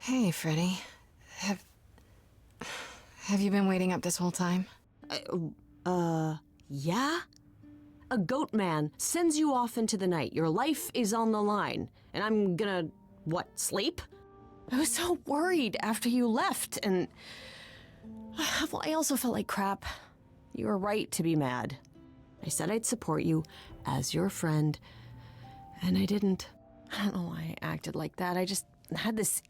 Hey, Freddy. Have you been waiting up this whole time? Yeah? A goat man sends you off into the night. Your life is on the line. And I'm gonna, what, sleep? I was so worried after you left, and... Well, I also felt like crap. You were right to be mad. I said I'd support you as your friend, and I didn't. I don't know why I acted like that. I just had this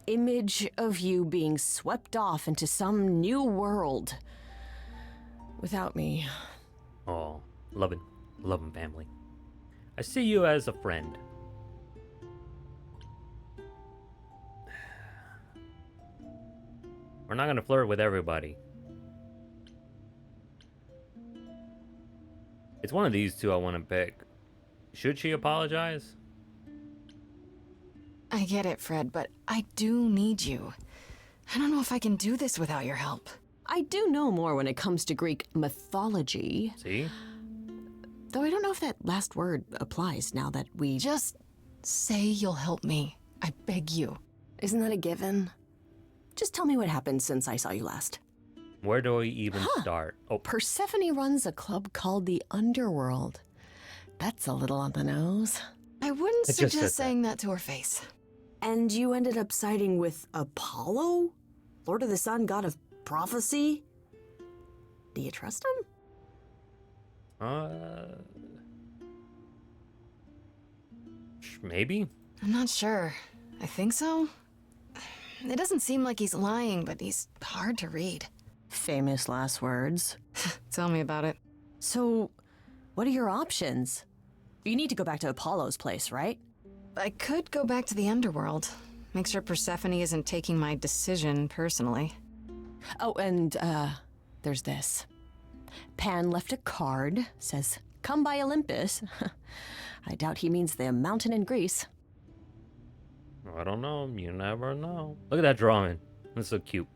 image of you being swept off into some new world without me. Oh, loving family. I see you as a friend. We're not gonna flirt with everybody. It's one of these two I want to pick. Should she apologize? I get it, Fred, but I do need you. I don't know if I can do this without your help. I do know more when it comes to Greek mythology. See? Though I don't know if that last word applies now that we... Just say you'll help me. I beg you. Isn't that a given? Just tell me what happened since I saw you last. Where do we even start? Oh, Persephone runs a club called the Underworld. That's a little on the nose. I wouldn't I just said suggest saying that to her face. And you ended up siding with Apollo? Lord of the Sun, god of prophecy? Do you trust him? Maybe? I'm not sure. I think so. It doesn't seem like he's lying, but he's hard to read. Famous last words. Tell me about it. So, what are your options? You need to go back to Apollo's place, right? I could go back to the underworld. Make sure Persephone isn't taking my decision personally. Oh, and, there's this. Pan left a card, says, "Come by Olympus." I doubt he means the mountain in Greece. I don't know. You never know. Look at that drawing. That's so cute.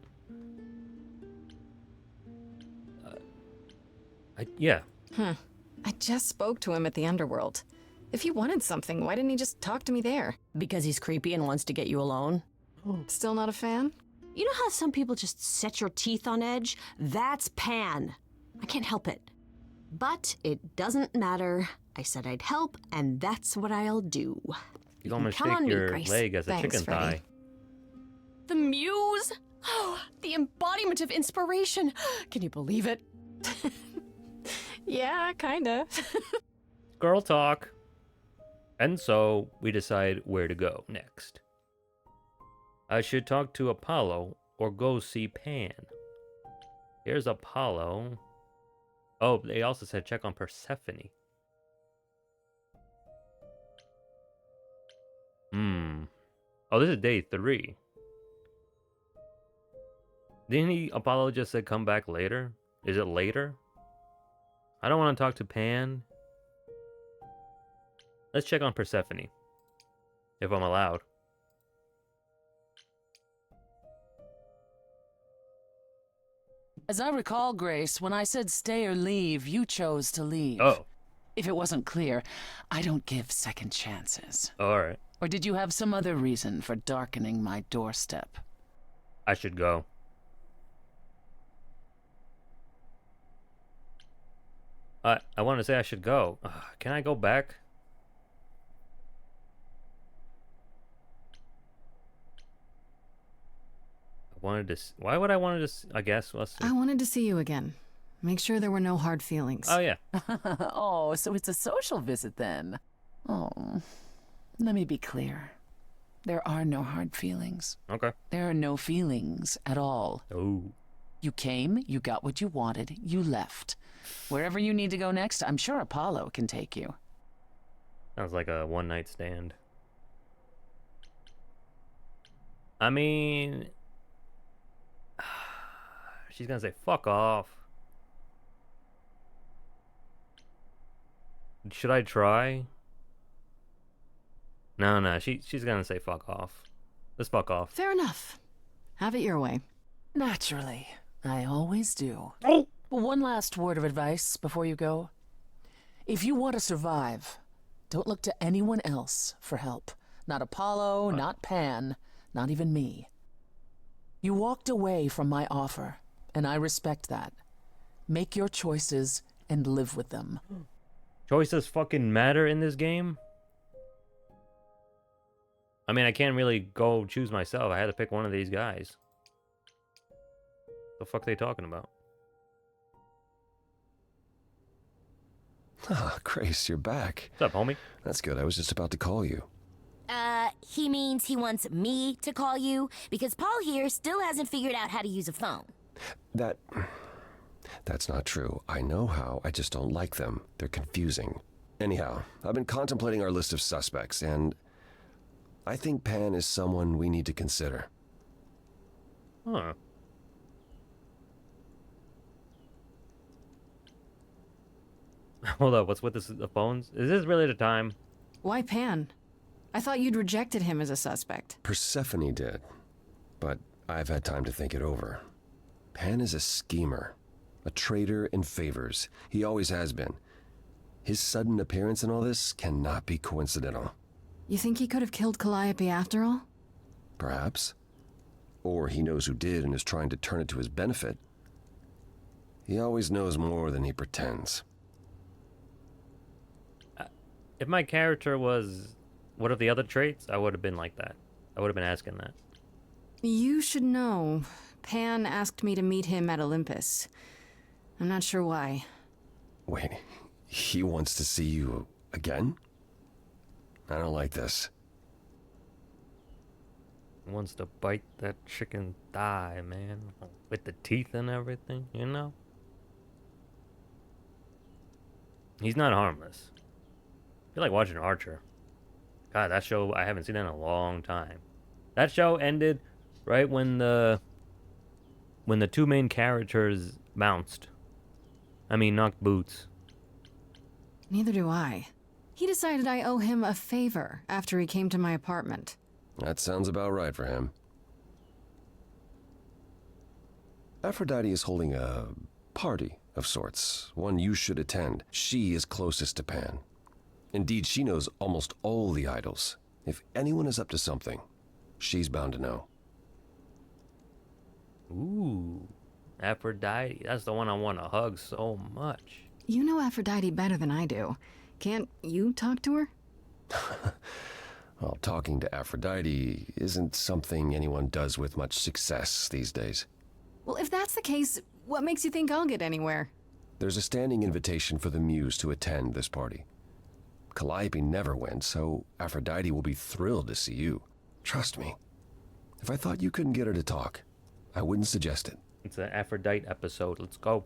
Yeah. I just spoke to him at the underworld. If he wanted something, why didn't he just talk to me there? Because he's creepy and wants to get you alone. Still not a fan? You know how some people just set your teeth on edge? That's Pan. I can't help it. But it doesn't matter. I said I'd help, and that's what I'll do. You don't Count mistake on me, your Grace. leg as a Thanks, chicken Freddy. thigh. The Muse? Oh, the embodiment of inspiration. Can you believe it? Yeah, kinda. Girl talk. And so we decide where to go next. I should talk to Apollo or go see Pan. Here's Apollo. Oh, they also said check on Persephone. Oh, this is day 3. Didn't Apollo just say come back later? Is it later? I don't want to talk to Pan. Let's check on Persephone. If I'm allowed. As I recall, Grace, when I said stay or leave, you chose to leave. Oh, If it wasn't clear, I don't give second chances. alright. Or did you have some other reason for darkening my doorstep? I should go. I want to say I should go. Can I go back? Why would I want to? I guess. Let's see. I wanted to see you again. Make sure there were no hard feelings. Oh yeah. Oh, so it's a social visit then. Oh, let me be clear. There are no hard feelings. Okay. There are no feelings at all. Oh. You came, you got what you wanted, you left. Wherever you need to go next, I'm sure Apollo can take you. Sounds like a one-night stand. I mean, she's gonna say fuck off. Should I try? No, she's gonna say fuck off. Let's fuck off. Fair enough. Have it your way. Naturally. I always do. Oh! One last word of advice before you go. If you want to survive, don't look to anyone else for help. Not Apollo, not Pan. not even me. You walked away from my offer, and I respect that. Make your choices and live with them. Choices fucking matter in this game? I mean, I can't really go choose myself. I had to pick one of these guys. The fuck they talking about? Ah, Grace, you're back. What's up, homie? That's good. I was just about to call you. He means he wants me to call you because Paul here still hasn't figured out how to use a phone. That's not true. I know how, I just don't like them. They're confusing. Anyhow, I've been contemplating our list of suspects, and I think Pan is someone we need to consider. Huh. Hold up, what's with the phones? Is this really the time? Why Pan? I thought you'd rejected him as a suspect. Persephone did, but I've had time to think it over. Pan is a schemer, a traitor in favors. He always has been. His sudden appearance in all this cannot be coincidental. You think he could have killed Calliope after all? Perhaps. Or he knows who did and is trying to turn it to his benefit. He always knows more than he pretends. If my character was one of the other traits, I would have been like that. I would have been asking that. You should know. Pan asked me to meet him at Olympus. I'm not sure why. Wait, he wants to see you again? I don't like this. Wants to bite that chicken thigh, man. With the teeth and everything, you know? He's not harmless. I feel like watching Archer. God, that show, I haven't seen that in a long time. That show ended right when the two main characters bounced. I mean, knocked boots. Neither do I. He decided I owe him a favor after he came to my apartment. That sounds about right for him. Aphrodite is holding a party of sorts, one you should attend. She is closest to Pan. Indeed, she knows almost all the idols. If anyone is up to something, she's bound to know. Ooh, Aphrodite. That's the one I want to hug so much. You know Aphrodite better than I do. Can't you talk to her? Well, talking to Aphrodite isn't something anyone does with much success these days. Well, if that's the case, what makes you think I'll get anywhere? There's a standing invitation for the Muse to attend this party. Calliope never went, so Aphrodite will be thrilled to see you. Trust me. If I thought you couldn't get her to talk, I wouldn't suggest it. It's an Aphrodite episode. Let's go.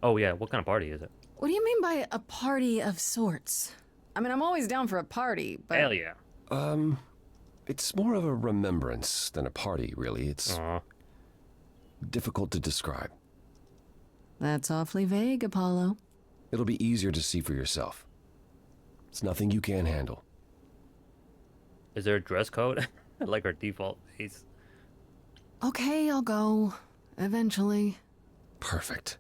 Oh, yeah. What kind of party is it? What do you mean by a party of sorts? I mean, I'm always down for a party, but... Hell yeah. It's more of a remembrance than a party, really. It's Aw. difficult to describe. That's awfully vague, Apollo. It'll be easier to see for yourself. It's nothing you can't handle. Is there a dress code? I like our default face. Okay, I'll go. Eventually. Perfect.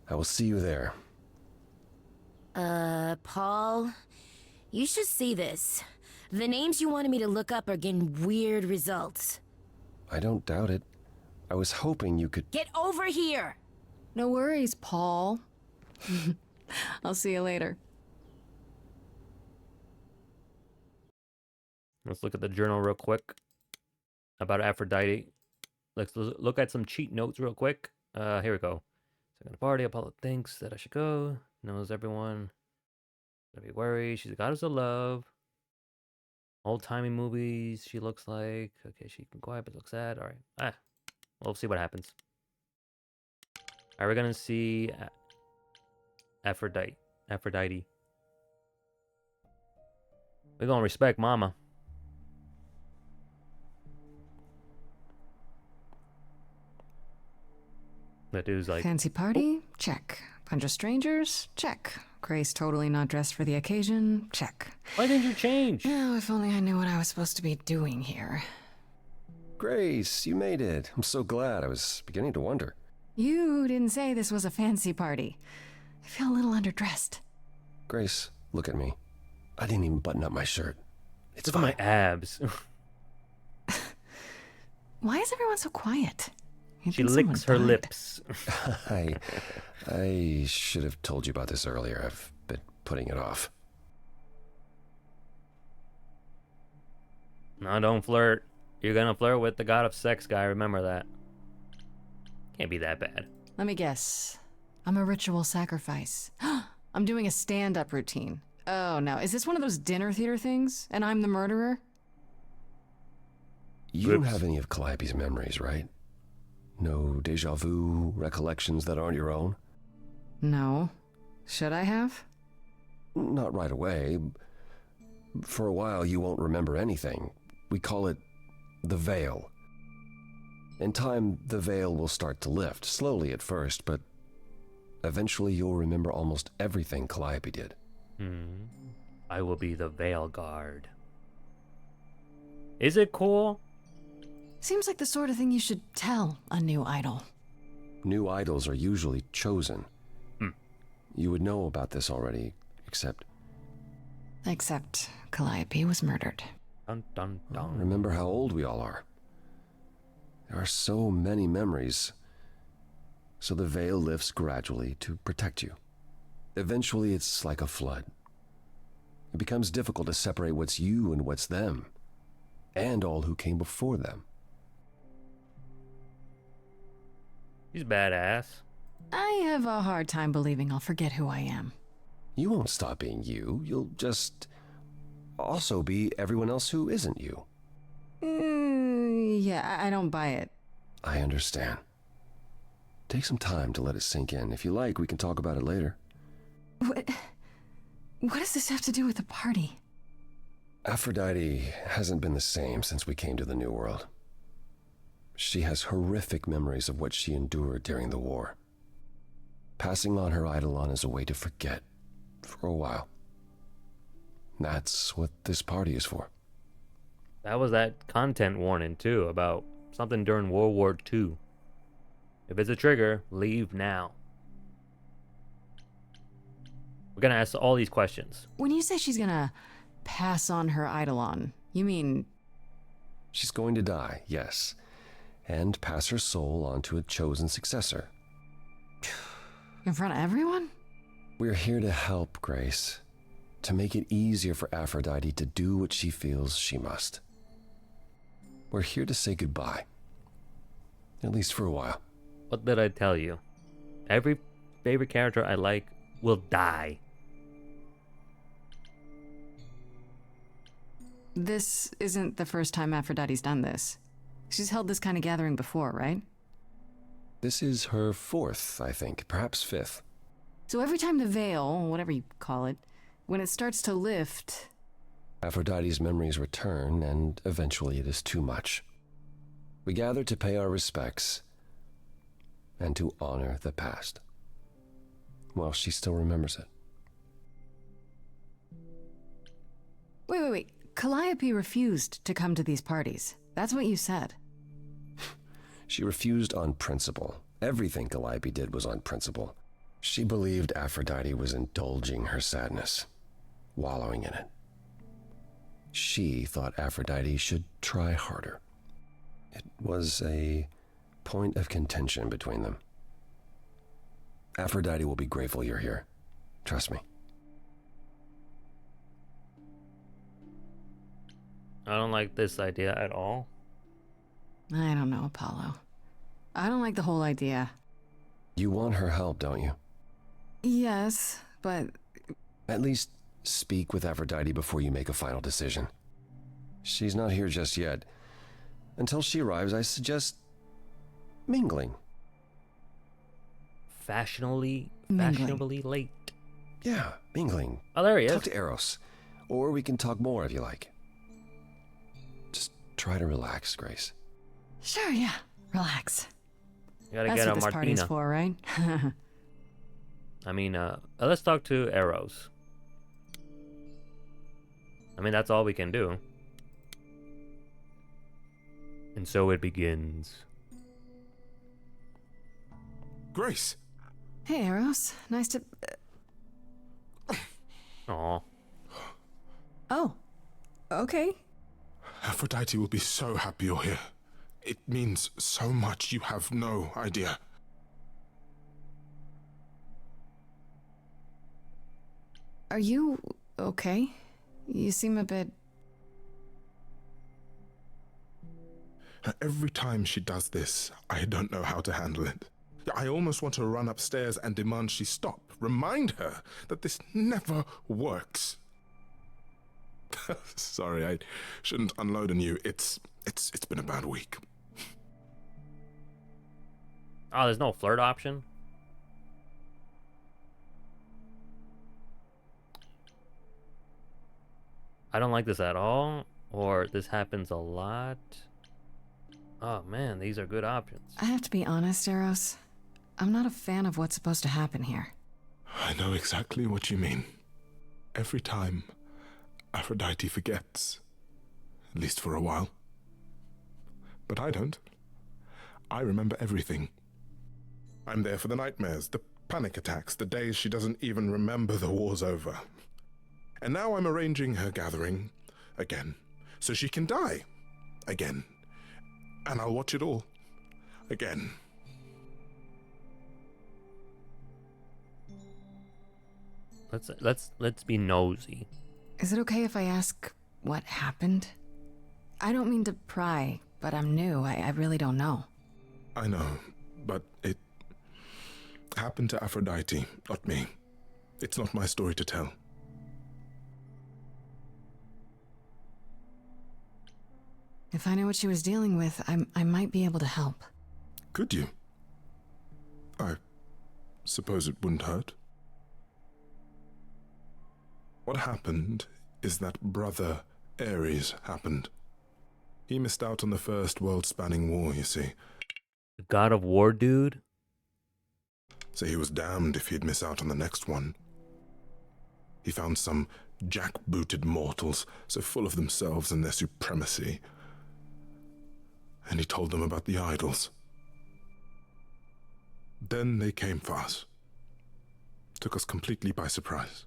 I will see you there. Paul, you should see this. The names you wanted me to look up are getting weird results. I don't doubt it. I was hoping you could... Get over here! No worries, Paul. I'll see you later. Let's look at the journal real quick about Aphrodite. Let's look at some cheat notes real quick. Here we go. Second party, Apollo thinks that I should go. Knows everyone. Don't be worried. She's a goddess of love. Old-timey movies, she looks like. Okay, she can quiet, but looks sad. All right. We'll see what happens. All right, we're going to see Aphrodite. We're going to respect Mama. That dude's like... Fancy party? Check. Bunch of strangers? Check. Grace totally not dressed for the occasion? Check. Why didn't you change? Oh, if only I knew what I was supposed to be doing here. Grace, you made it. I'm so glad. I was beginning to wonder. You didn't say this was a fancy party. I feel a little underdressed. Grace, look at me. I didn't even button up my shirt. It's Look at fine. my abs. Why is everyone so quiet? You'd She think someone licks her died. lips. I should have told you about this earlier. I've been putting it off. No, don't flirt. You're gonna flirt with the god of sex guy, remember that. Can't be that bad. Let me guess. I'm a ritual sacrifice. I'm doing a stand-up routine. Oh, no. Is this one of those dinner theater things? And I'm the murderer? You don't Oops. have any of Calliope's memories, right? No deja vu recollections that aren't your own? No. Should I have? Not right away. For a while, you won't remember anything. We call it the veil. In time, the veil will start to lift, slowly at first, but eventually you'll remember almost everything Calliope did. I will be the veil guard. Is it cool? Seems like the sort of thing you should tell a new idol. New idols are usually chosen. You would know about this already, except Except Calliope was murdered. Dun dun dun. remember how old we all are. There are so many memories. So the veil lifts gradually to protect you. Eventually, it's like a flood. It becomes difficult to separate what's you and what's them, and all who came before them. He's badass. I have a hard time believing I'll forget who I am. You won't stop being you. You'll just also be everyone else who isn't you. Yeah, I don't buy it. I understand. Take some time to let it sink in. If you like, we can talk about it later. What does this have to do with the party? Aphrodite hasn't been the same since we came to the New World. She has horrific memories of what she endured during the war. Passing on her eidolon is a way to forget, for a while. That's what this party is for. That was that content warning too about something during World War II. If it's a trigger, leave now. We're gonna ask all these questions. When you say she's gonna pass on her eidolon, you mean... She's going to die, yes, and pass her soul on to a chosen successor. in front of everyone? We're here to help, Grace. To make it easier for Aphrodite to do what she feels she must. We're here to say goodbye. At least for a while. What did I tell you? Every favorite character I like will die. This isn't the first time Aphrodite's done this. She's held this kind of gathering before, right? This is her fourth, I think, perhaps fifth. So every time the veil, whatever you call it, when it starts to lift... Aphrodite's memories return, and eventually it is too much. We gather to pay our respects and to honor the past. Well, she still remembers it. Wait. Calliope refused to come to these parties. That's what you said. She refused on principle. Everything Calliope did was on principle. She believed Aphrodite was indulging her sadness, wallowing in it. She thought Aphrodite should try harder. It was a point of contention between them. Aphrodite will be grateful you're here. Trust me. I don't like this idea at all. I don't know, Apollo. I don't like the whole idea. You want her help, don't you? Yes, but... At least speak with Aphrodite before you make a final decision. She's not here just yet. Until she arrives, I suggest mingling. Fashionably late. Yeah, mingling. Oh, there he is. Talk to Eros. Or we can talk more if you like. Just try to relax, Grace. Sure, yeah. Relax. You gotta That's get what a this party's martina. for, right? I mean, let's talk to Eros. I mean, that's all we can do. And so it begins. Grace! Hey, Eros. Nice to... Aw. Oh. Okay. Aphrodite will be so happy you're here. It means so much, you have no idea. Are you okay? You seem a bit... Every time she does this, I don't know how to handle it. I almost want to run upstairs and demand she stop. Remind her that this never works. Sorry, I shouldn't unload on you. It's been a bad week. Oh, there's no flirt option? I don't like this at all, or this happens a lot. Oh man, these are good options. I have to be honest, Eros. I'm not a fan of what's supposed to happen here. I know exactly what you mean. Every time, Aphrodite forgets. At least for a while. But I don't. I remember everything. I'm there for the nightmares, the panic attacks, the days she doesn't even remember the war's over. And now I'm arranging her gathering again, so she can die again. And I'll watch it all again. Let's be nosy. Is it okay if I ask what happened? I don't mean to pry, but I'm new. I really don't know. I know, but it happened to Aphrodite, not me. It's not my story to tell. If I know what she was dealing with, I might be able to help. Could you? I suppose it wouldn't hurt. What happened is that Brother Ares happened. He missed out on the first world-spanning war, you see. The God of War dude? So he was damned if he'd miss out on the next one. He found some jackbooted mortals, so full of themselves and their supremacy. And he told them about the idols. Then they came for us. Took us completely by surprise.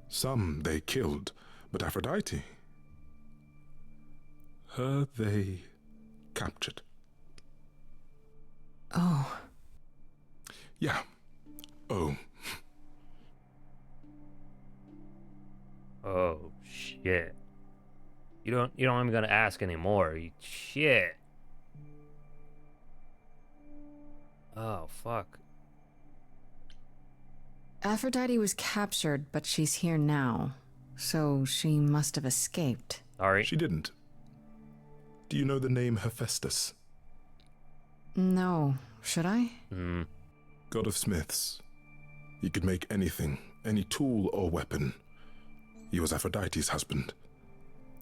Some they killed, but Aphrodite, her they captured. Oh. Yeah. Oh. Oh shit. You don't even gonna ask anymore. Shit. Oh fuck. Aphrodite was captured, but she's here now. So she must have escaped. Sorry. She didn't. Do you know the name Hephaestus? No. Should I? God of smiths. He could make anything, any tool or weapon. He was Aphrodite's husband,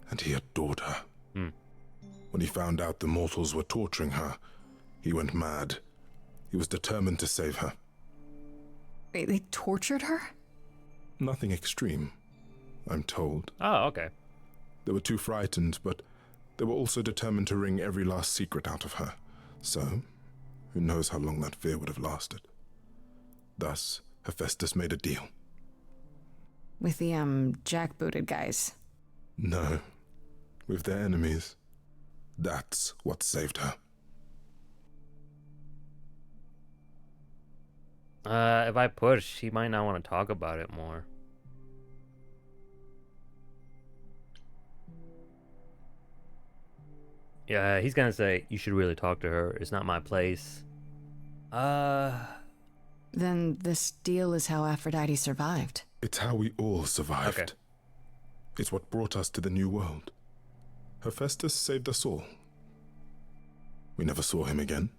and he adored her. When he found out the mortals were torturing her, he went mad. He was determined to save her. Wait, they tortured her? Nothing extreme, I'm told. Oh, okay. They were too frightened, but they were also determined to wring every last secret out of her. So, who knows how long that fear would have lasted. Thus, Hephaestus made a deal. With the, jackbooted guys. No, with their enemies. That's what saved her. If I push, he might not want to talk about it more. Yeah, he's gonna say, you should really talk to her. It's not my place. Then this deal is how Aphrodite survived. It's how we all survived. Okay. It's what brought us to the new world. Hephaestus saved us all. We never saw him again.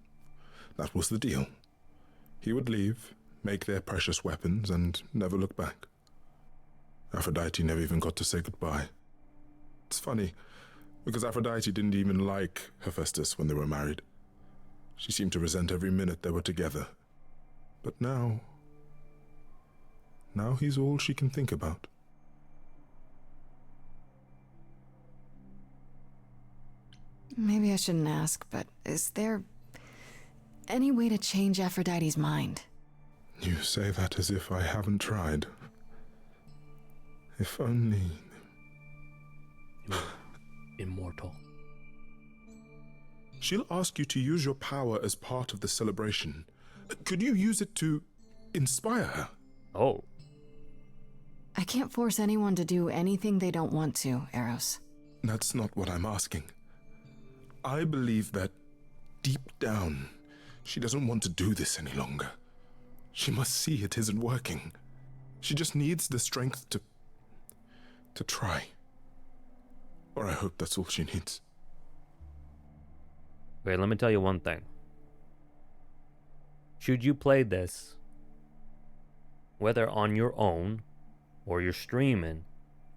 That was the deal. He would leave, make their precious weapons, and never look back. Aphrodite never even got to say goodbye. It's funny, because Aphrodite didn't even like Hephaestus when they were married. She seemed to resent every minute they were together. But now he's all she can think about. Maybe I shouldn't ask, but is there any way to change Aphrodite's mind? You say that as if I haven't tried. If only... Immortal. She'll ask you to use your power as part of the celebration. Could you use it to inspire her? Oh. I can't force anyone to do anything they don't want to, Eros. That's not what I'm asking. I believe that deep down, she doesn't want to do this any longer. She must see it isn't working. She just needs the strength to try. Or I hope that's all she needs. Wait, let me tell you one thing. Should you play this, whether on your own or you're streaming,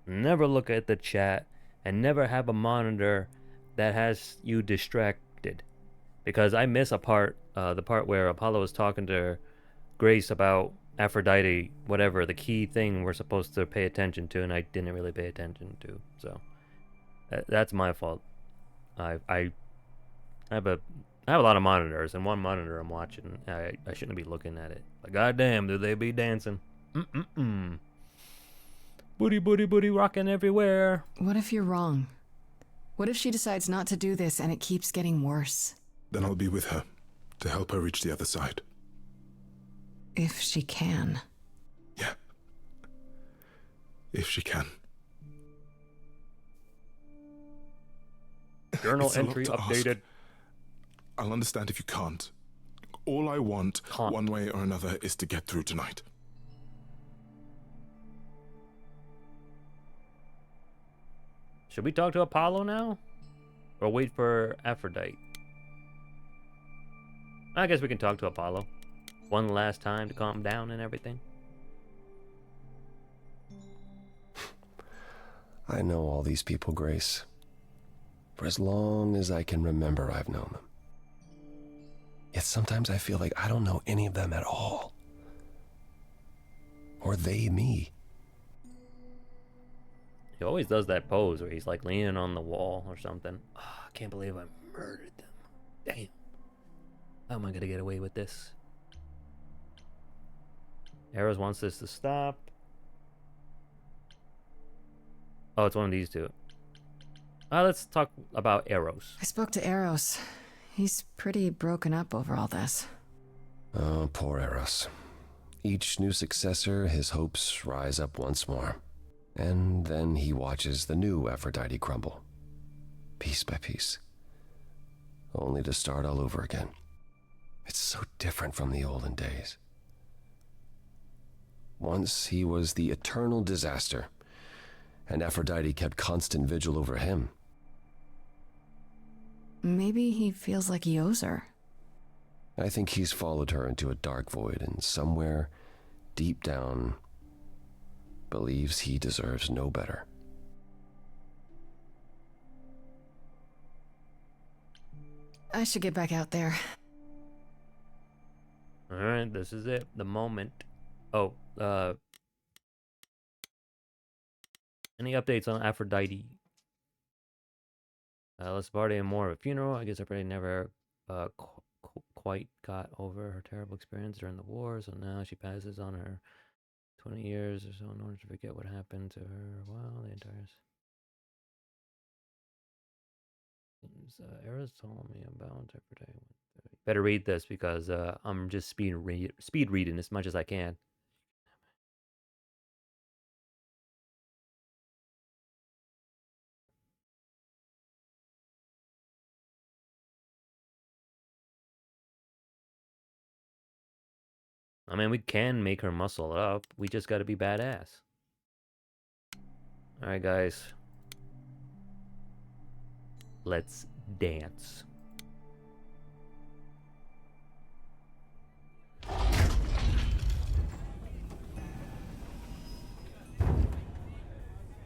never look at the chat and never have a monitor that has you distracted. Because I miss a part, the part where Apollo was talking to Grace about Aphrodite, whatever, the key thing we're supposed to pay attention to, and I didn't really pay attention to. So that's my fault. I have a lot of monitors, and one monitor I'm watching. I shouldn't be looking at it. But goddamn, do they be dancing? Booty, booty, booty, rocking everywhere. What if you're wrong? What if she decides not to do this and it keeps getting worse? Then I'll be with her to help her reach the other side. If she can. Yeah. If she can. Journal It's a lot entry to ask. updated. I'll understand if you can't. All I want, Can't. one way or another, is to get through tonight. Should we talk to Apollo now? Or wait for Aphrodite? I guess we can talk to Apollo. One last time to calm down and everything. I know all these people, Grace. For as long as I can remember, I've known them. Yet sometimes I feel like I don't know any of them at all. Or they me. He always does that pose where he's like leaning on the wall or something. Oh, I can't believe I murdered them. Damn. How am I gonna get away with this? Eros wants this to stop. Oh, it's one of these two. Let's talk about Eros. I spoke to Eros. He's pretty broken up over all this. Oh, poor Eros. Each new successor, his hopes rise up once more. And then he watches the new Aphrodite crumble, piece by piece, only to start all over again. It's so different from the olden days. Once he was the eternal disaster, and Aphrodite kept constant vigil over him. Maybe he feels like he owes her. I think he's followed her into a dark void, and somewhere, deep down, believes he deserves no better. I should get back out there. Alright, this is it. The moment. Oh, any updates on Aphrodite? Let's party and more of a funeral. I guess Aphrodite never quite got over her terrible experience during the war, so now she passes on her 20 years or so in order to forget what happened to her. Wow, the entire... Eros told me about Aphrodite. Better read this because I'm just speed reading as much as I can. I mean, we can make her muscle up. We just gotta be badass. Alright, guys. Let's dance.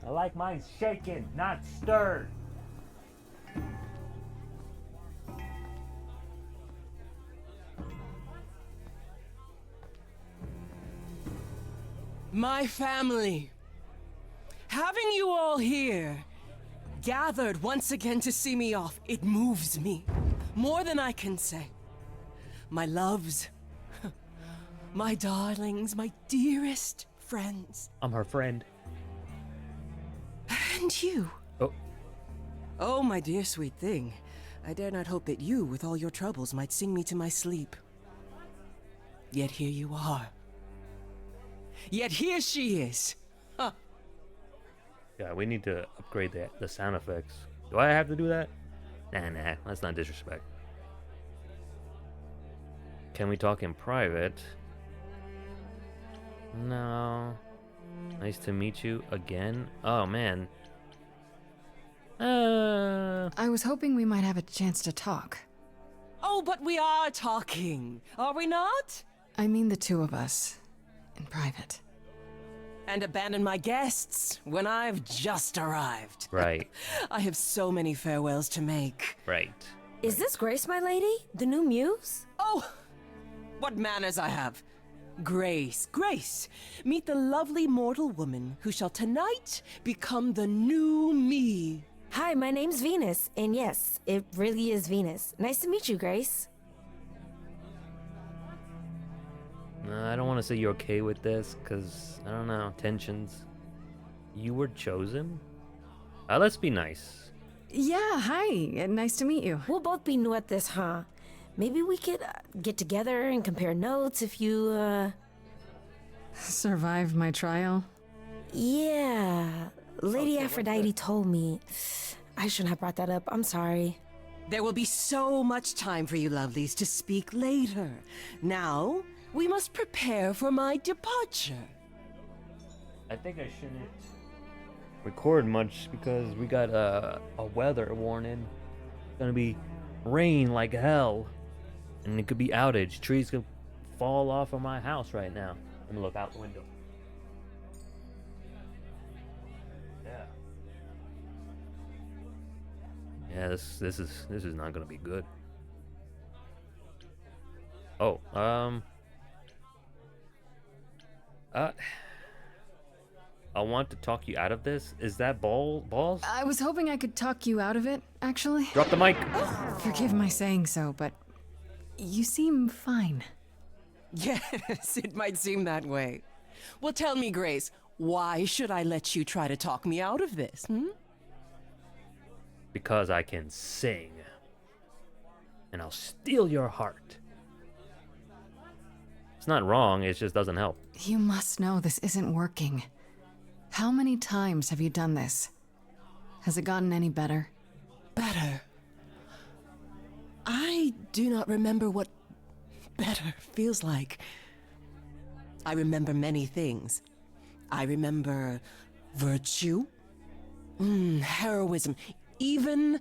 I like mine shaken, not stirred. My family. Having you all here, gathered once again to see me off, it moves me. More than I can say. My loves, my darlings, my dearest friends. I'm her friend. And you. Oh. Oh, my dear sweet thing. I dare not hope that you, with all your troubles, might sing me to my sleep. Yet here you are. Yet here she is. Huh. Yeah, we need to upgrade the sound effects. Do I have to do that? Nah, that's not disrespect. Can we talk in private? No. Nice to meet you again. Oh, man. I was hoping we might have a chance to talk. Oh, but we are talking, are we not? I mean the two of us, in private. And abandon my guests when I've just arrived. Right. I have so many farewells to make. Right. Is this Grace, my lady? The new muse? Oh, what manners I have. Grace, meet the lovely mortal woman who shall tonight become the new me. Hi, my name's Venus, and yes, it really is Venus. Nice to meet you, Grace. I don't want to say you're okay with this, because, I don't know, tensions. You were chosen? Let's be nice. Yeah, hi. Nice to meet you. We'll both be new at this, huh? Maybe we could get together and compare notes if you, Survived my trial? Yeah. Lady Aphrodite told me. I shouldn't have brought that up. I'm sorry. There will be so much time for you lovelies to speak later. Now, we must prepare for my departure. I think I shouldn't record much because we got a weather warning. It's gonna be rain like hell. And it could be outage. Trees could fall off of my house right now. Let me look out the window. Yeah. Yeah, this is not gonna be good. Oh, I want to talk you out of this. Is that balls? I was hoping I could talk you out of it, actually. Drop the mic. Forgive my saying so, but you seem fine. Yes, it might seem that way. Well, tell me, Grace, why should I let you try to talk me out of this, Because I can sing. And I'll steal your heart. It's not wrong, it just doesn't help. You must know this isn't working. How many times have you done this? Has it gotten any better? Better? I do not remember what better feels like. I remember many things. I remember virtue, heroism, even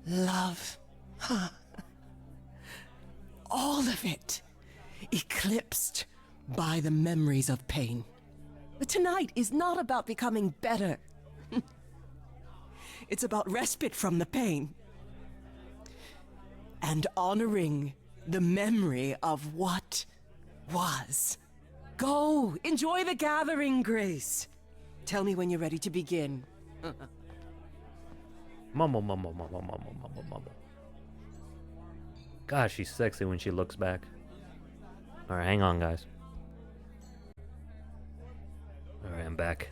love. All of it eclipsed by the memories of pain. But tonight is not about becoming better. It's about respite from the pain. And honoring the memory of what was. Go, enjoy the gathering, Grace. Tell me when you're ready to begin. Mumble. Gosh, she's sexy when she looks back. Alright, hang on, guys. Alright, I'm back.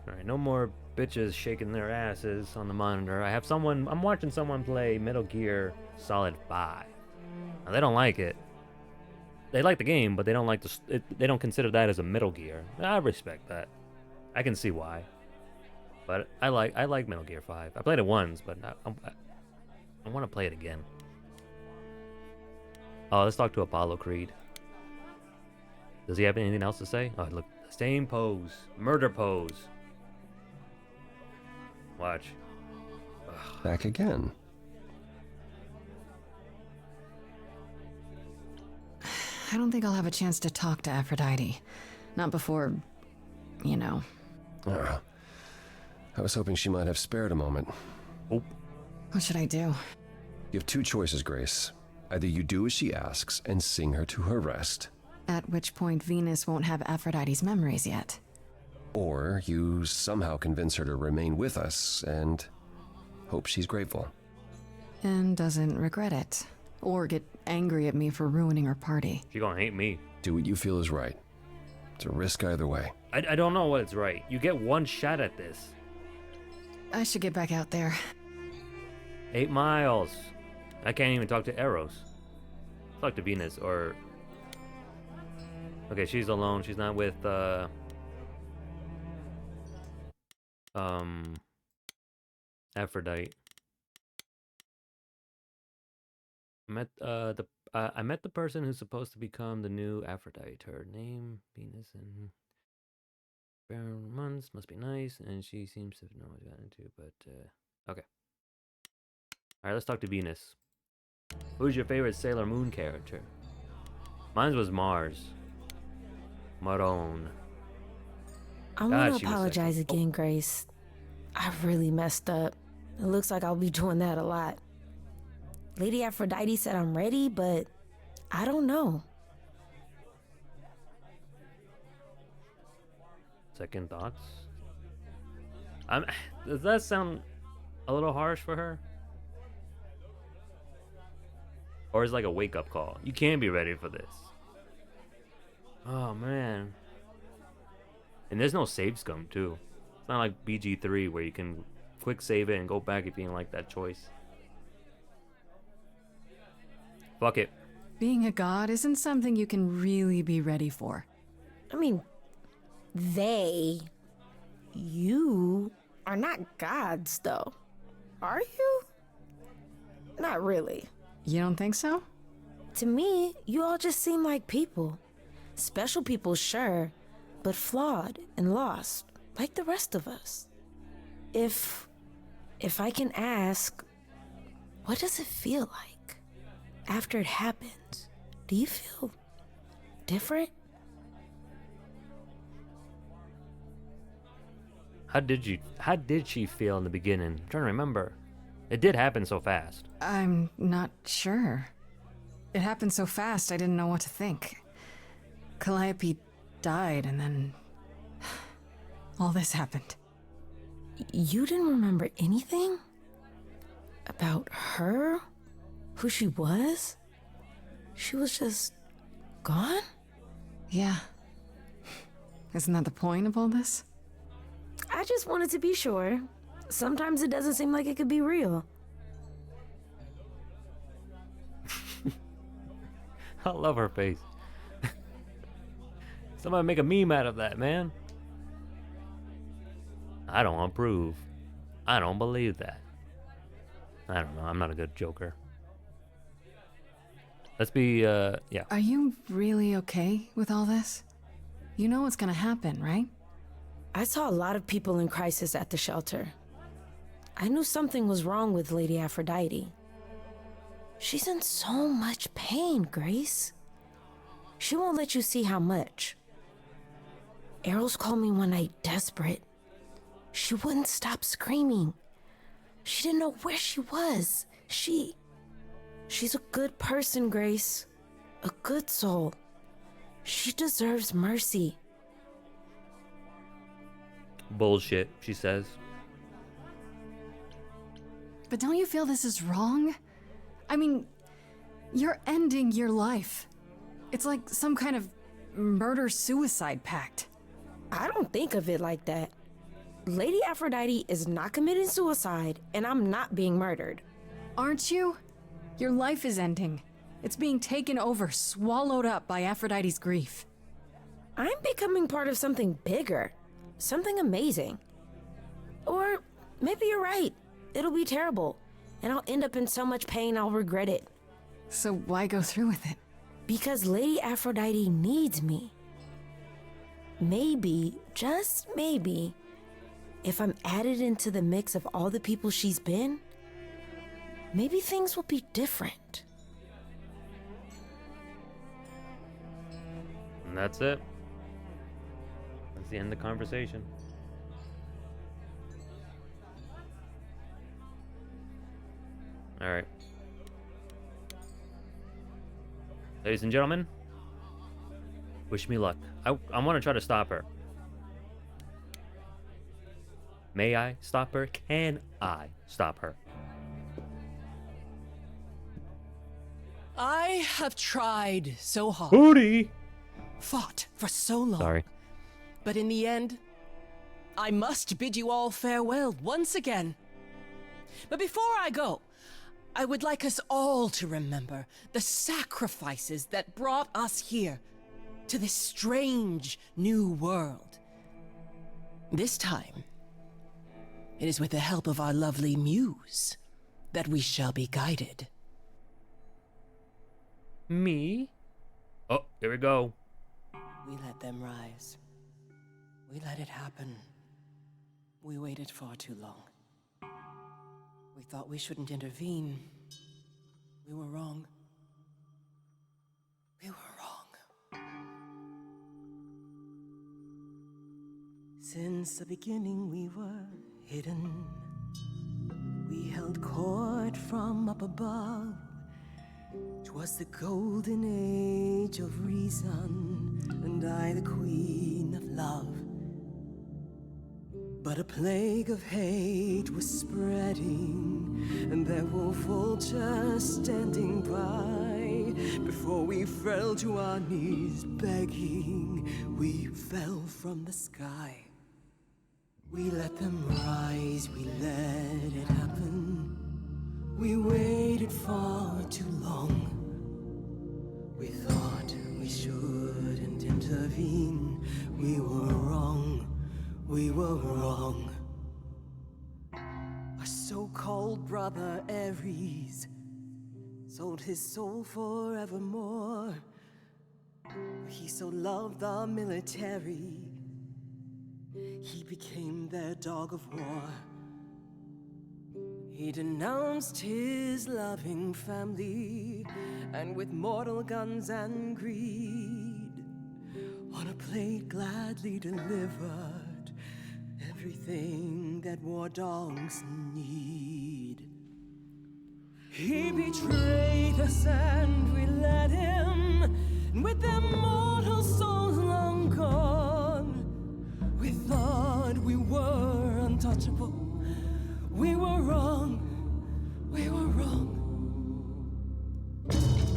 Alright, no more bitches shaking their asses on the monitor. I'm watching someone play Metal Gear Solid 5. Now, they don't like it. They like the game, but they don't like they don't consider that as a Metal Gear. I respect that. I can see why. But I like Metal Gear 5. I played it once, but I want to play it again. Oh, let's talk to Apollo Creed. Does he have anything else to say? Oh, look, same pose, murder pose. Watch. Ugh. Back again. I don't think I'll have a chance to talk to Aphrodite. Not before, you know. I was hoping she might have spared a moment. Oh. What should I do? You have two choices, Grace. Either you do as she asks and sing her to her rest, At which point Venus won't have Aphrodite's memories yet. or you somehow convince her to remain with us and hope she's grateful. And doesn't regret it. Or get angry at me for ruining her party. She gonna hate me. Do what you feel is right. It's a risk either way. I don't know what it's right. You get one shot at this. I should get back out there. 8 miles. I can't even talk to Eros. Talk to Venus or... Okay, she's alone. She's not with, Aphrodite. I met the person who's supposed to become the new Aphrodite. Her name, Venus, and months must be nice, and she seems to know what I got into, but okay. Alright, let's talk to Venus. Who's your favorite Sailor Moon character? Mine was Mars. Marone. I want to apologize again, Grace. I really messed up. It looks like I'll be doing that a lot. Lady Aphrodite said I'm ready, but I don't know. Second thoughts? Does that sound a little harsh for her? Or is it like a wake-up call? You can't be ready for this. Oh, man. And there's no save scum, too. It's not like BG3 where you can quick save it and go back if you didn't like that choice. Fuck it. Being a god isn't something you can really be ready for. I mean, you are not gods, though. Are you? Not really. You don't think so? To me, you all just seem like people. Special people, sure, but flawed and lost, like the rest of us. If I can ask, what does it feel like after it happens? Do you feel different? How did she feel in the beginning? I'm trying to remember. It did happen so fast. I'm not sure. It happened so fast I didn't know what to think. Calliope died and then all this happened. You didn't remember anything? About her? Who she was? She was just gone? Yeah. Isn't that the point of all this? I just wanted to be sure. Sometimes it doesn't seem like it could be real. I love her face. Somebody make a meme out of that, man. I don't approve. I don't believe that. I don't know. I'm not a good joker. Let's be, yeah. Are you really okay with all this? You know what's gonna happen, right? I saw a lot of people in crisis at the shelter. I knew something was wrong with Lady Aphrodite. She's in so much pain, Grace. She won't let you see how much. Eros called me one night desperate. She wouldn't stop screaming. She didn't know where she was. She's a good person, Grace. A good soul. She deserves mercy. Bullshit, she says. But don't you feel this is wrong? I mean, you're ending your life. It's like some kind of murder-suicide pact. I don't think of it like that. Lady Aphrodite is not committing suicide, and I'm not being murdered. Aren't you? Your life is ending. It's being taken over, swallowed up by Aphrodite's grief. I'm becoming part of something bigger. Something amazing. Or maybe you're right. It'll be terrible, and I'll end up in so much pain I'll regret it. So why go through with it? Because Lady Aphrodite needs me. Maybe, just maybe, if I'm added into the mix of all the people she's been, maybe things will be different. And that's it. That's the end of the conversation. Alright. Ladies and gentlemen, wish me luck. I want to try to stop her. May I stop her? Can I stop her? I have tried so hard. Booty! Fought for so long. Sorry. But in the end, I must bid you all farewell once again. But before I go, I would like us all to remember the sacrifices that brought us here, to this strange new world. This time, it is with the help of our lovely Muse that we shall be guided. Me? Oh, here we go. We let them rise. We let it happen. We waited far too long. We thought we shouldn't intervene. We were wrong. We were wrong. Since the beginning we were hidden. We held court from up above. 'Twas the golden age of reason, and I the queen of love. But a plague of hate was spreading, and there were vultures standing by. Before we fell to our knees begging, we fell from the sky. We let them rise, we let it happen. We waited far too long. We thought we shouldn't intervene. We were wrong. We were wrong. Our so-called brother Ares sold his soul forevermore. He so loved the military, he became their dog of war. He denounced his loving family, and with mortal guns and greed, on a plate gladly delivered everything that war dogs need. He betrayed us and we let him, and with their mortal souls long gone, we thought we were untouchable. We were wrong. We were wrong.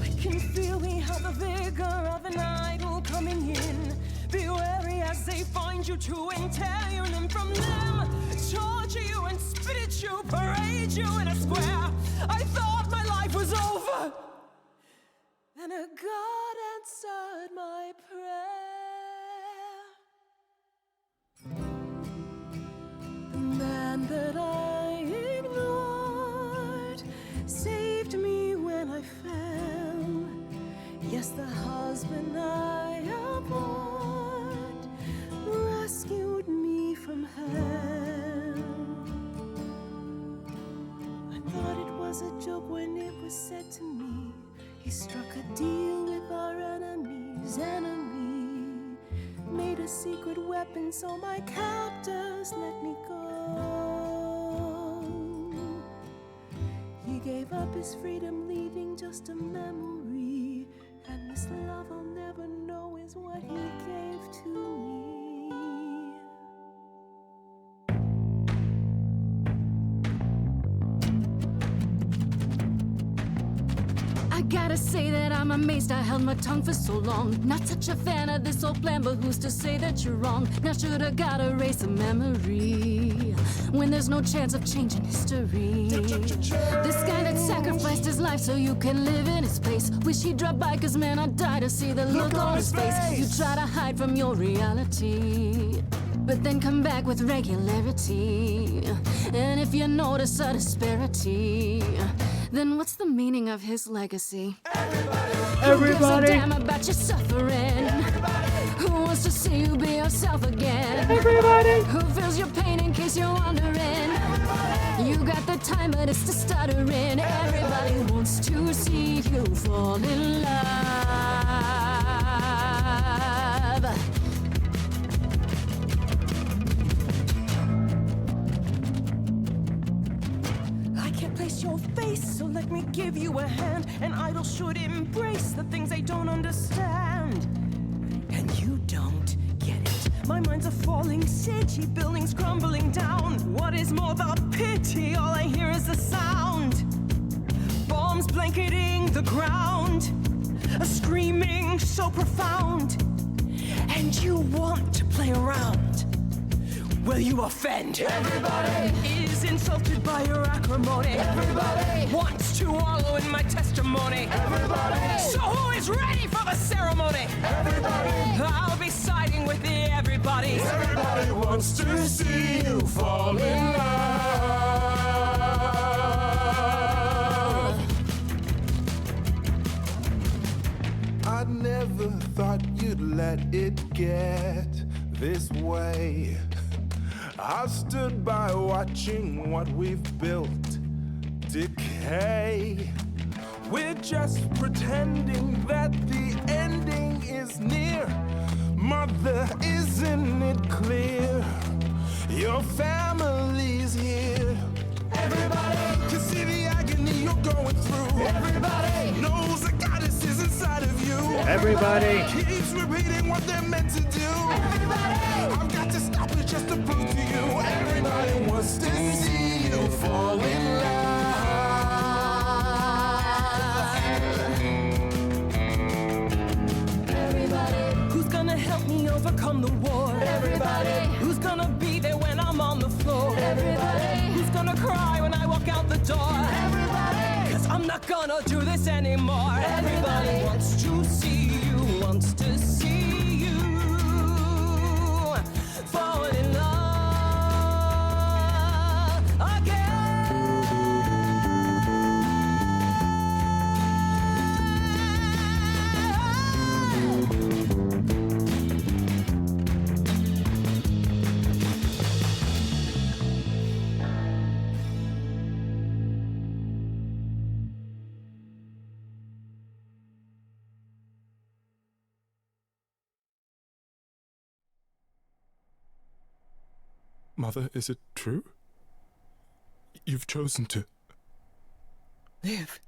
I can feel we have the vigor of an idol coming in. Be wary as they find you to entail you limb from limb, torture you and spit at you, parade you in a square. I thought my life was over. Then a God answered my prayer. The man that I ignored saved me when I fell. Yes, the husband I abhorred rescued me from hell. I thought it was a joke when it was said to me, he struck a deal with our enemy's enemy, made a secret weapon so my captors let me go. He gave up his freedom, leaving just a memory, and this love I'll never know is what he gave to me. I gotta say that I'm amazed I held my tongue for so long. Not such a fan of this old plan, but who's to say that you're wrong? Now shoulda gotta erase a memory when there's no chance of changing history. This guy that sacrificed his life so you can live in his place, wish he'd drop by, cause man, I'd die to see the look on his face. You try to hide from your reality, but then come back with regularity. And if you notice a disparity, then what's the meaning of his legacy? Who gives a damn about your suffering? Who wants to see you be yourself again? Who feels your pain in case you're wondering? You got the time, but it's the stuttering. Everybody wants to see you fall in love. Place your face, so let me give you a hand. An idol should embrace the things they don't understand, and you don't get it. My mind's a falling city, buildings crumbling down. What is more, the pity, all I hear is the sound. Bombs blanketing the ground, a screaming so profound. And you want to play around will you offend? Everybody is insulted by your acrimony. Everybody wants to wallow in my testimony. Everybody, so who is ready for the ceremony? Everybody, I'll be siding with the everybody. Everybody wants to see you fall in love. I never thought you'd let it get this way. I've stood by watching what we've built decay. We're just pretending that the ending is near. Mother, isn't it clear? Your family's here. Everybody can see the agony you're going through. Everybody knows the goddess is inside of you. Everybody keeps repeating what they're meant to do. Everybody, I've got to stop it just to prove to you. Everybody wants to see you fall in love. Who's gonna help me overcome the war? Everybody. Who's gonna be there when I'm on the floor? Everybody. Who's gonna cry when I walk out the door? Everybody. 'Cause I'm not gonna do this anymore. Everybody wants to see you, wants to see you fall in love again. Mother, is it true? You've chosen to... Live.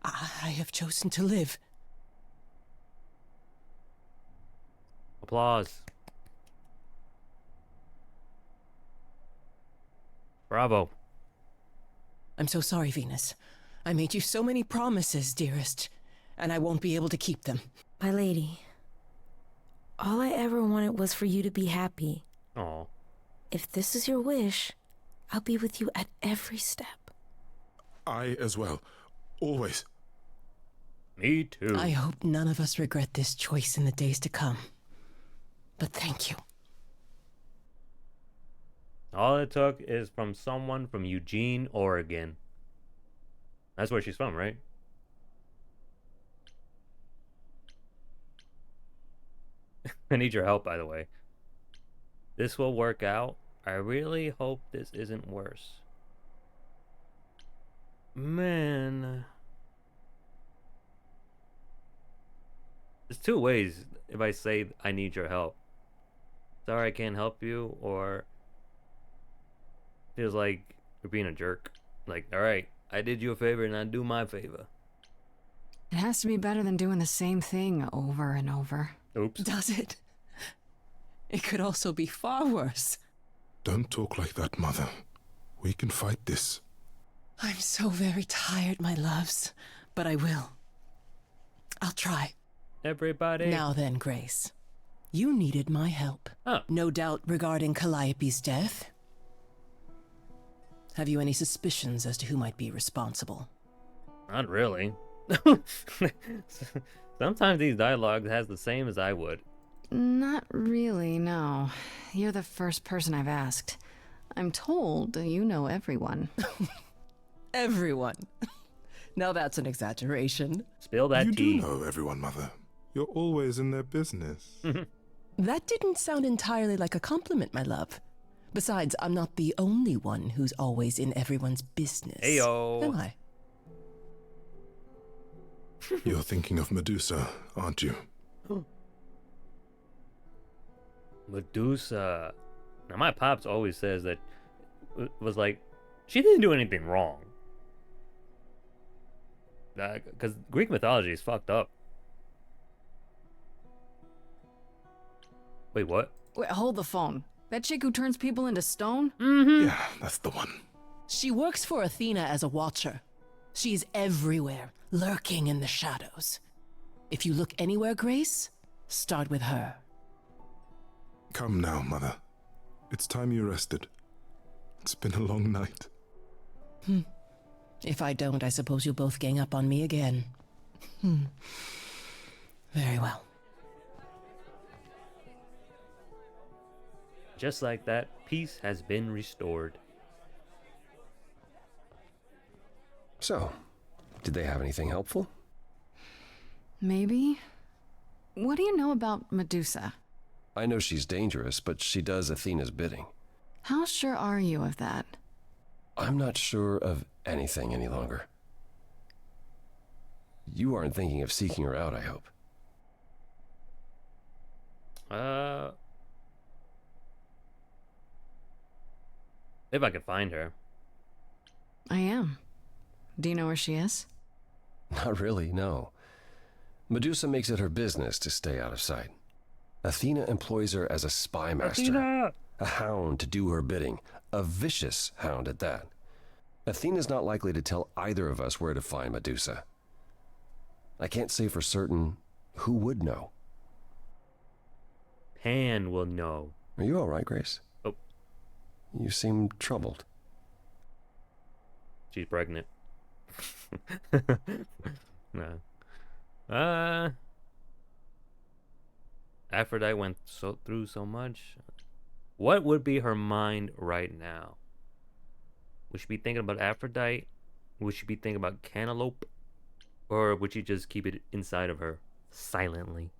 I have chosen to live. applause. Bravo. I'm so sorry, Venus. I made you so many promises, dearest, and I won't be able to keep them. My lady, all I ever wanted was for you to be happy. Aw. If this is your wish, I'll be with you at every step. I as well. Always. Me too. I hope none of us regret this choice in the days to come. But thank you. All it took is from someone from Eugene, Oregon. That's where she's from, right? I need your help, by the way. This will work out. I really hope this isn't worse. Man. There's two ways if I say I need your help. Sorry I can't help you, or feels like you're being a jerk. Like, alright, I did you a favor and I do my favor. It has to be better than doing the same thing over and over. Oops. Does it? It could also be far worse. Don't talk like that, Mother. We can fight this. I'm so very tired, my loves, but I will. I'll try. Everybody. Now then, Grace. You needed my help. Oh. No doubt regarding Calliope's death. Have you any suspicions as to who might be responsible? Not really. Sometimes these dialogues has the same as I would. Not really, no. You're the first person I've asked. I'm told you know everyone. Everyone. Now that's an exaggeration. Spill that You tea. do know everyone, Mother. You're always in their business. That didn't sound entirely like a compliment, my love. Besides, I'm not the only one who's always in everyone's business. Heyo. Am I? You're thinking of Medusa, aren't you? Medusa. Now my pops always says that was like, she didn't do anything wrong. Because Greek mythology is fucked up. Wait, what? Wait, hold the phone. That chick who turns people into stone? Yeah, that's the one. She works for Athena as a watcher. She's everywhere, lurking in the shadows. If you look anywhere, Grace, start with her. Come now, Mother. It's time you rested. It's been a long night. If I don't, I suppose you'll both gang up on me again. Very well. Just like that, peace has been restored. So, did they have anything helpful? Maybe? What do you know about Medusa? I know she's dangerous, but she does Athena's bidding. How sure are you of that? I'm not sure of anything any longer. You aren't thinking of seeking her out, I hope. If I could find her. I am. Do you know where she is? Not really, no. Medusa makes it her business to stay out of sight. Athena employs her as a spy master. Athena! A hound to do her bidding. A vicious hound at that. Athena's not likely to tell either of us where to find Medusa. I can't say for certain who would know. Pan will know. Are you all right, Grace? Oh. You seem troubled. She's pregnant. No. Aphrodite went through so much. What would be her mind right now? Would she be thinking about Aphrodite? Would she be thinking about Cantaloupe? Or would she just keep it inside of her silently?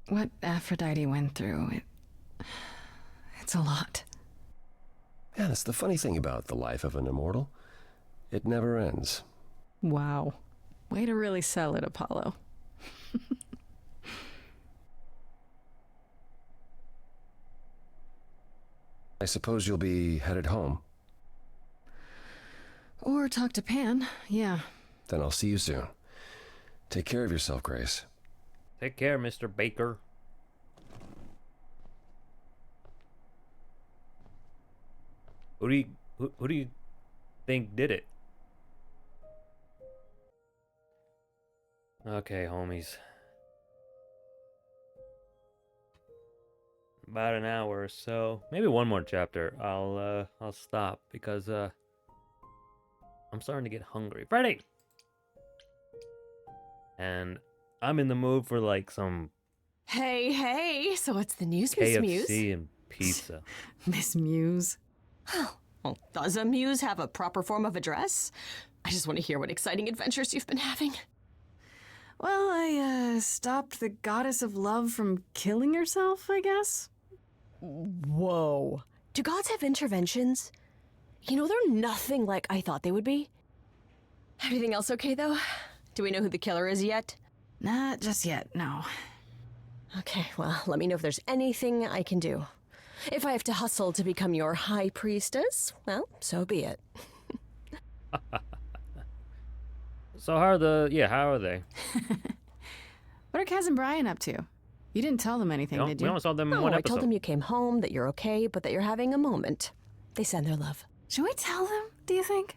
What Aphrodite went through, it's a lot. Yeah, that's the funny thing about the life of an immortal. It never ends. Wow. Way to really sell it, Apollo. I suppose you'll be headed home. Or talk to Pan, yeah. Then I'll see you soon. Take care of yourself, Grace. Take care, Mr. Baker. Who do you think did it? Okay, homies. About an hour or so, maybe one more chapter. I'll stop because I'm starting to get hungry. Friday, and I'm in the mood for like some Hey, so what's the news, Miss Muse? KFC and pizza. Miss Muse. Well, does a muse have a proper form of address? I just want to hear what exciting adventures you've been having. Well, I stopped the goddess of love from killing herself, I guess. Whoa. Do gods have interventions? You know, they're nothing like I thought they would be. Everything else okay, though? Do we know who the killer is yet? Not just yet, no. Okay, well, let me know if there's anything I can do. If I have to hustle to become your high priestess, well, so be it. So how are they? What are Kaz and Brian up to? You didn't tell them anything, did you? We only saw them in Oh, one I episode. told them you came home, that you're okay, but that you're having a moment. They send their love. Should we tell them, do you think?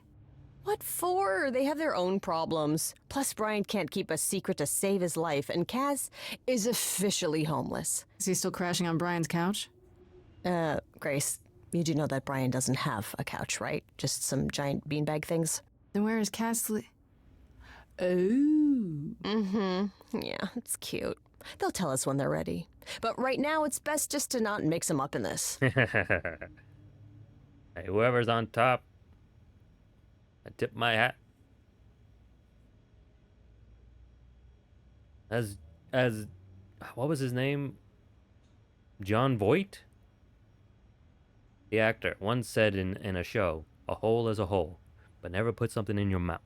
What for? They have their own problems. Plus, Brian can't keep a secret to save his life, and Kaz is officially homeless. Is he still crashing on Brian's couch? Grace, you do know that Brian doesn't have a couch, right? Just some giant beanbag things? Then where is Kaz Yeah, it's cute. They'll tell us when they're ready. But right now, it's best just to not mix them up in this. Hey, whoever's on top, I tip my hat. As what was his name? John Voight? The actor once said in a show, "A hole is a hole, but never put something in your mouth."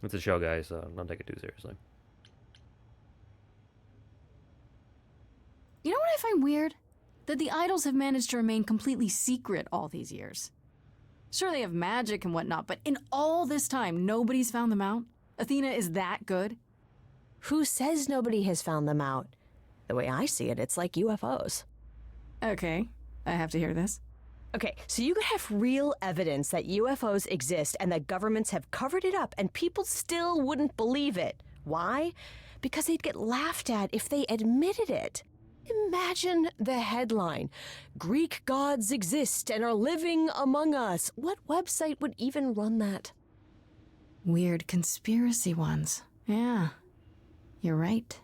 It's a show, guys, so don't take it too seriously. You know what I find weird? That the idols have managed to remain completely secret all these years. Sure, they have magic and whatnot, but in all this time, nobody's found them out? Athena is that good? Who says nobody has found them out? The way I see it, it's like UFOs. Okay, I have to hear this. Okay, so you could have real evidence that UFOs exist and that governments have covered it up and people still wouldn't believe it. Why? because they'd get laughed at if they admitted it. Imagine the headline, "Greek gods exist and are living among us." What website would even run that? Weird conspiracy ones. Yeah, you're right.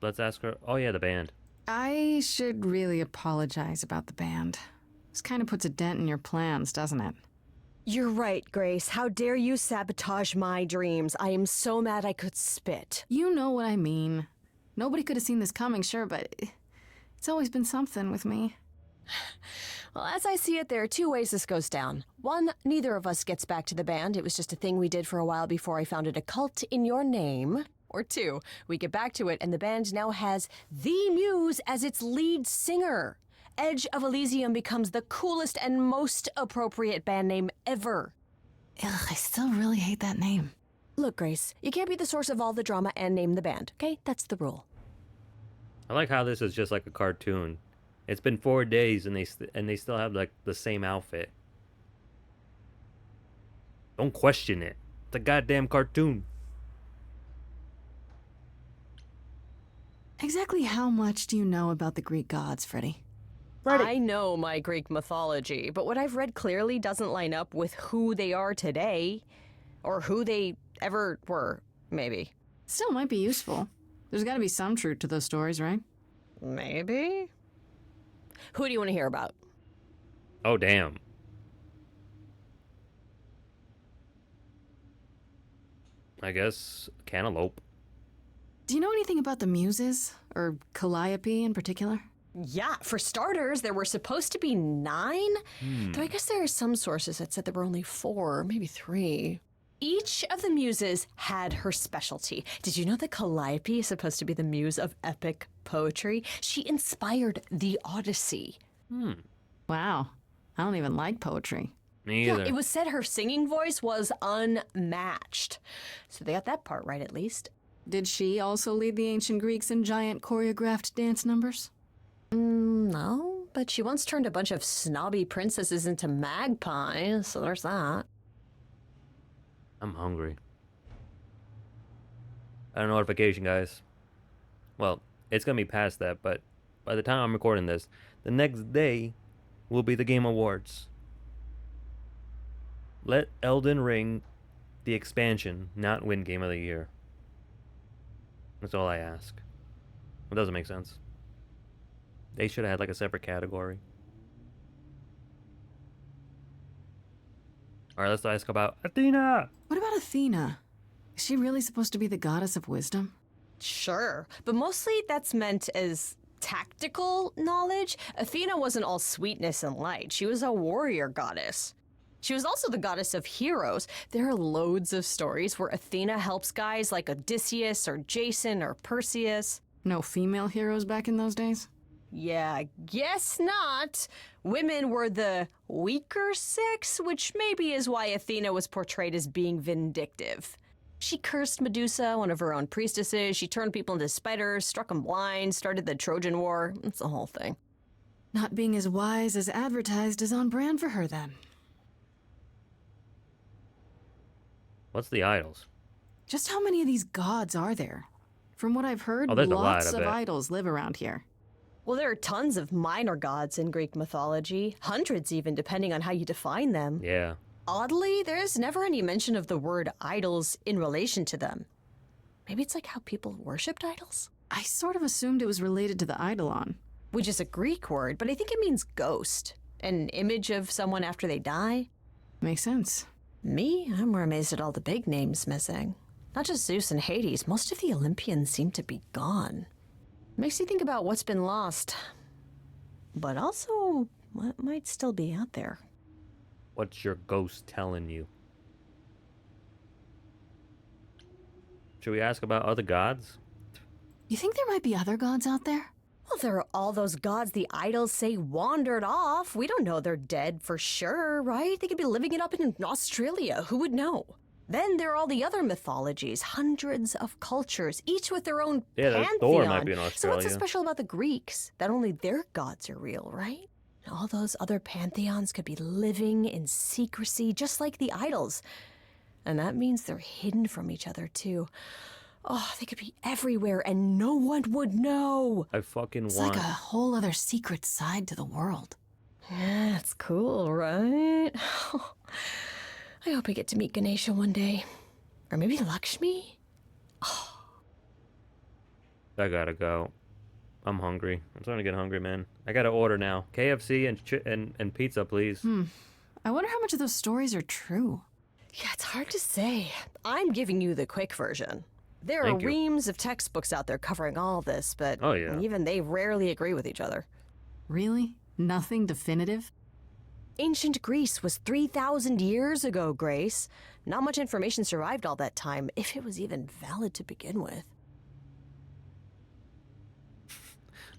Let's ask her. Oh yeah, the band. I should really apologize about the band. This kind of puts a dent in your plans, doesn't it? You're right, Grace. How dare you sabotage my dreams? I am so mad I could spit. You know what I mean. Nobody could have seen this coming, sure, but it's always been something with me. Well, as I see it, there are two ways this goes down. One, neither of us gets back to the band. It was just a thing we did for a while before I founded a cult in your name. Or two, we get back to it and the band now has the Muse as its lead singer. Edge of Elysium becomes the coolest and most appropriate band name ever. Ugh, I still really hate that name. Look, Grace, you can't be the source of all the drama and name the band, okay? That's the rule. I like how this is just like a cartoon. It's been 4 days and they still have like the same outfit. Don't question it. It's a goddamn cartoon. Exactly how much do you know about the Greek gods, Freddy? I know my Greek mythology, but what I've read clearly doesn't line up with who they are today. Or who they ever were, maybe. Still might be useful. There's gotta be some truth to those stories, right? Maybe? Who do you want to hear about? Oh damn. I guess Cantaloupe. Do you know anything about the Muses? Or Calliope in particular? Yeah, for starters, there were supposed to be 9. Though I guess there are some sources that said there were only 4, maybe 3. Each of the muses had her specialty. Did you know that Calliope is supposed to be the muse of epic poetry? She inspired the Odyssey. Wow. I don't even like poetry. Me either. Yeah, it was said her singing voice was unmatched. So they got that part right, at least. Did she also lead the ancient Greeks in giant choreographed dance numbers? No, but she once turned a bunch of snobby princesses into magpies, so there's that. I'm hungry. I have a notification, guys. Well, it's gonna be past that, but by the time I'm recording this, the next day will be the Game Awards. Let Elden Ring, the expansion, not win Game of the Year. That's all I ask. It doesn't make sense. They should have had like a separate category. Alright, let's ask about Athena! What about Athena? Is she really supposed to be the goddess of wisdom? Sure, but mostly that's meant as tactical knowledge. Athena wasn't all sweetness and light. She was a warrior goddess. She was also the goddess of heroes. There are loads of stories where Athena helps guys like Odysseus or Jason or Perseus. No female heroes back in those days? Yeah, guess not. Women were the weaker sex, which maybe is why Athena was portrayed as being vindictive. She cursed Medusa, one of her own priestesses. She turned people into spiders, struck them blind, started the Trojan War. It's the whole thing. Not being as wise as advertised is on brand for her, then. What's the idols? Just how many of these gods are there? From what I've heard, There's lots a lot, I of bet. idols live around here. Well, there are tons of minor gods in Greek mythology, hundreds even, depending on how you define them. Yeah. Oddly, there's never any mention of the word idols in relation to them. Maybe it's like how people worshipped idols? I sort of assumed it was related to the eidolon. Which is a Greek word, but I think it means ghost. An image of someone after they die. Makes sense. Me? I'm more amazed at all the big names missing. Not just Zeus and Hades, most of the Olympians seem to be gone. Makes you think about what's been lost. But also, what might still be out there. What's your ghost telling you? Should we ask about other gods? You think there might be other gods out there? Well, there are all those gods the idols say wandered off. We don't know they're dead for sure, right? They could be living it up in Australia. Who would know? Then there are all the other mythologies, hundreds of cultures, each with their own pantheon. Thor might be in So Australia. what's so special about the Greeks? That only their gods are real, right? All those other pantheons could be living in secrecy, just like the idols. And that means they're hidden from each other, too. Oh, they could be everywhere and no one would know. I fucking It's want. like a whole other secret side to the world. Yeah, it's cool, right? I hope I get to meet Ganesha one day. Or maybe Lakshmi? I gotta go. I'm hungry. I'm starting to get hungry, man. I gotta order now. KFC and pizza, please. I wonder how much of those stories are true. Yeah, it's hard to say. I'm giving you the quick version. There are Thank you. reams of textbooks out there covering all this, but Oh, yeah. even they rarely agree with each other. Really? Nothing definitive? Ancient Greece was 3,000 years ago, Grace. Not much information survived all that time, if it was even valid to begin with.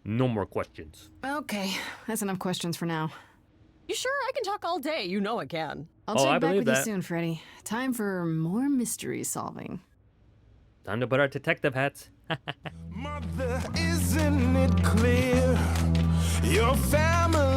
No more questions. Okay, that's enough questions for now. You sure? I can talk all day. You know I can. I'll Oh, check I back believe with you that. soon, Freddy. Time for more mystery solving. Time to put our detective hats. Mother, isn't it clear? Your family